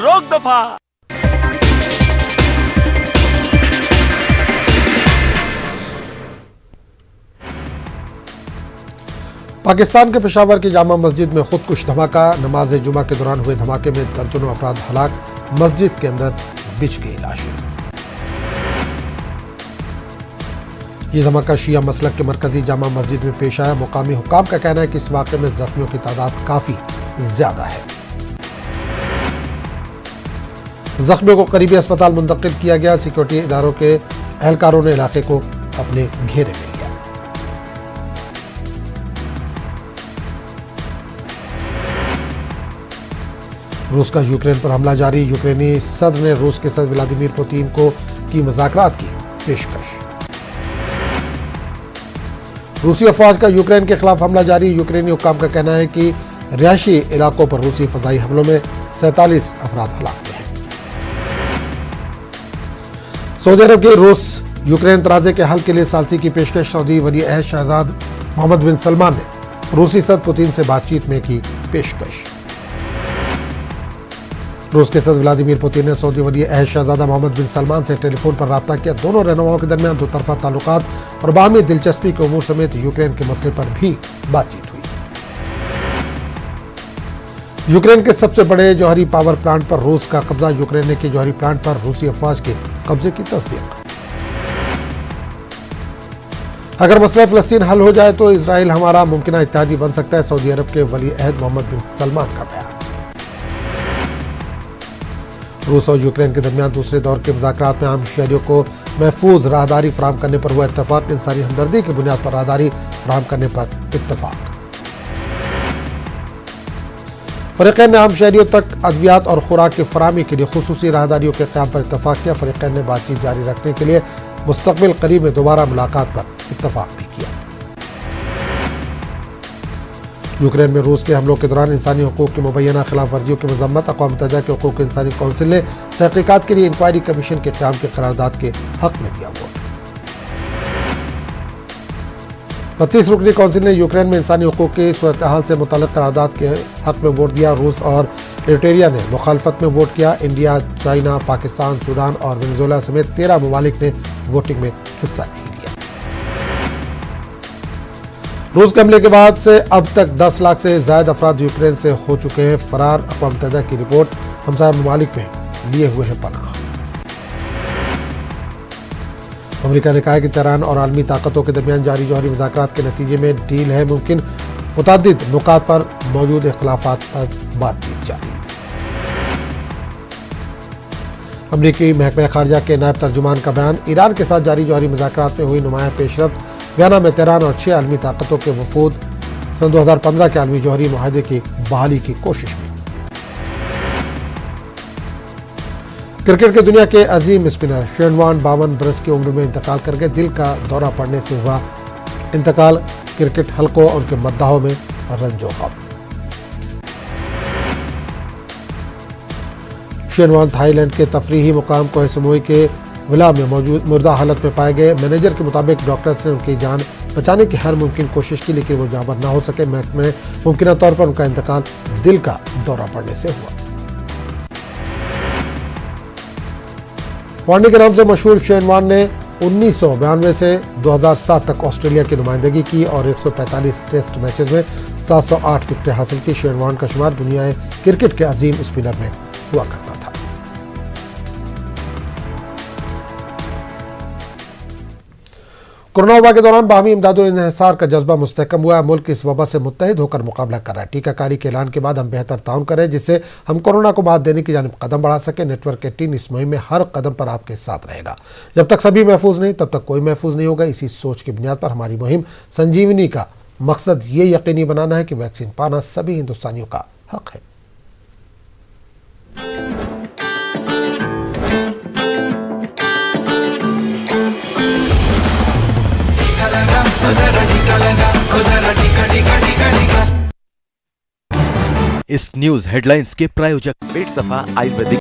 रोक दफा। पाकिस्तान के पेशावर की जामा मस्जिद में खुदकुश धमाका। नमाज जुमा के दौरान हुए धमाके में दर्जनों अफराद हलाक। मस्जिद के अंदर बिछ गई लाशें। ये धमाका शिया मसलक के मरकजी जामा मस्जिद में पेश आया। मुकामी हुकाम का कहना है कि इस वाक़े में जख्मियों की तादाद काफी ज्यादा है। जख्मियों को करीबी अस्पताल मुंतकिल किया गया। सिक्योरिटी इदारों के एहलकारों ने इलाके को अपने घेरे में लिया। रूस का यूक्रेन पर हमला जारी। यूक्रेनी सदर ने रूस के सदर व्लादिमीर पुतिन को की मुज़ाकरात की पेशकश। रूसी अफवाज का यूक्रेन के खिलाफ हमला जारी। यूक्रेनी हुक्काम का कहना है कि रिहायशी इलाकों पर रूसी फदाई हमलों में 47 अफराद हलाक हुए हैं। सऊदी अरब के रूस यूक्रेन तनाज़े के हल के लिए सालसी की पेशकश। सऊदी वली अहद शहजाद मोहम्मद बिन सलमान ने रूसी सदर पुतिन से बातचीत में की पेशकश। रूस के सदर व्लादिमीर पुतिन ने सऊदी वली अहद शहजादा मोहम्मद बिन सलमान से टेलीफोन पर रब्ता किया। दोनों रहनुमाओं के दरमियान दो तरफा ताल्लुकात और बाहमी दिलचस्पी के उमूर समेत यूक्रेन के मसले पर भी बातचीत हुई। यूक्रेन के सबसे बड़े जौहरी पावर प्लांट पर रूस का कब्जा। यूक्रेन ने की जौहरी प्लांट पर रूसी अफवाज के कब्जे की तस्दीक। अगर मसला फ़लस्तीन हल हो जाए तो इजराइल हमारा मुमकिन इत्तेहादी बन सकता है। सऊदी अरब के वली अहद मोहम्मद बिन सलमान का बयान। रूस और यूक्रेन के दरमियान दूसरे दौर के मुज़ाकरात में आम शहरियों को महफूज राहदारी फराहम करने पर हुआ इत्तफाक। इंसानी हमदर्दी की बुनियाद पर राहदारी फराहम करने पर इत्तफाक। फरीक़ैन ने आम शहरियों तक अद्वियात और खुराक की फराहमी के लिए खुसूसी राहदारियों के क़याम पर इत्तफाक किया। फरीक़ैन ने बातचीत जारी रखने के लिए मुस्तक़बिल करीब में दोबारा मुलाकात पर इत्तफाक भी किया। यूक्रेन में रूस के हमलों के दौरान इंसानी हकूक़ की मुबैना खिलाफ वर्जियों की मज़म्मत। अक़वाम मुत्तहिदा के हकूक़ इंसानी कौंसिल ने तहक़ीक़ात के लिए इंक्वायरी कमीशन के क़याम के करारदाद के हक़ में दिया वोट। 32 रुकनी कौंसिल ने यूक्रेन में इंसानी हकूक़ की सूरत हाल से मुतल्लिक़ करारदाद के हक़ में वोट दिया। रूस और एरिट्रिया ने मुखालफत में वोट किया। इंडिया, चाइना, पाकिस्तान, सूडान और वेनेज़ुएला समेत 13 ममालिक ने वोटिंग में हिस्सा नहीं लिया। रूस के हमले के बाद से अब तक 10 लाख से ज्यादा अफराद यूक्रेन से हो चुके हैं फरार। अक़वाम मुत्तहिदा की रिपोर्ट। हमसाया ममालिक में लिए हुए हैं पनाह। अमेरिका ने कहा है कि तेहरान और आलमी ताकतों के दरमियान जारी जौहरी मुज़ाकरात के नतीजे में डील है मुमकिन। मुतअद्दिद नुकात पर मौजूद इख्तिलाफात पर बातचीत जारी। अमरीकी महकमा खारजा के नायब तर्जुमान का बयान। ईरान के साथ जारी जौहरी मुज़ाकरात में हुई नुमाया पेशरफ्त। वियना में तेहरान और 6 आलमी ताकतों के वफूद सन 2015 के आलमी जौहरी मुआहदे की बहाली की कोशिश में। क्रिकेट की दुनिया के अजीम स्पिनर शेन वॉर्न 52 बरस की उम्र में इंतकाल कर गए। दिल का दौरा पड़ने से हुआ इंतकाल। क्रिकेट हलकों और उनके मद्दाहों में रंजो गम। शेन वॉर्न थाईलैंड के तफरीही मुकाम कोह समूही के विला में मौजूद मुर्दा हालत में पाए गए। मैनेजर के मुताबिक डॉक्टर्स ने उनकी जान बचाने की हर मुमकिन कोशिश की लेकिन वो जाबर ना हो सके। महकमे मुमकिन तौर पर उनका इंतकाल दिल का दौरा पड़ने से हुआ। वार्नी के नाम से मशहूर शेन वॉर्न ने 1992 से 2007 तक ऑस्ट्रेलिया की नुमाइंदगी की और 145 टेस्ट मैचेस में 708 विकेटें हासिल की। शेन वॉर्न का शुमार दुनिया क्रिकेट के अजीम स्पिनर में हुआ करता था। कोरोना वबा के दौरान बाहमी इमदादो इन्हिसार का जज्बा मुस्तहकम हुआ। मुल्क इस वबा से मुत्तहिद होकर मुकाबला कर रहा है। टीकाकारी के ऐलान के बाद हम बेहतर ताउन करें जिससे हम कोरोना को मात देने की जानिब कदम बढ़ा सकें। नेटवर्क के टीम इस मुहिम में हर कदम पर आपके साथ रहेगा। जब तक सभी महफूज नहीं तब तक कोई महफूज नहीं होगा। इसी सोच की बुनियाद पर हमारी मुहिम संजीवनी का मकसद ये यकीनी बनाना है कि वैक्सीन पाना सभी हिंदुस्तानियों का हक है। इस न्यूज हेडलाइंस के प्रायोजक पेट सफा आयुर्वेदिक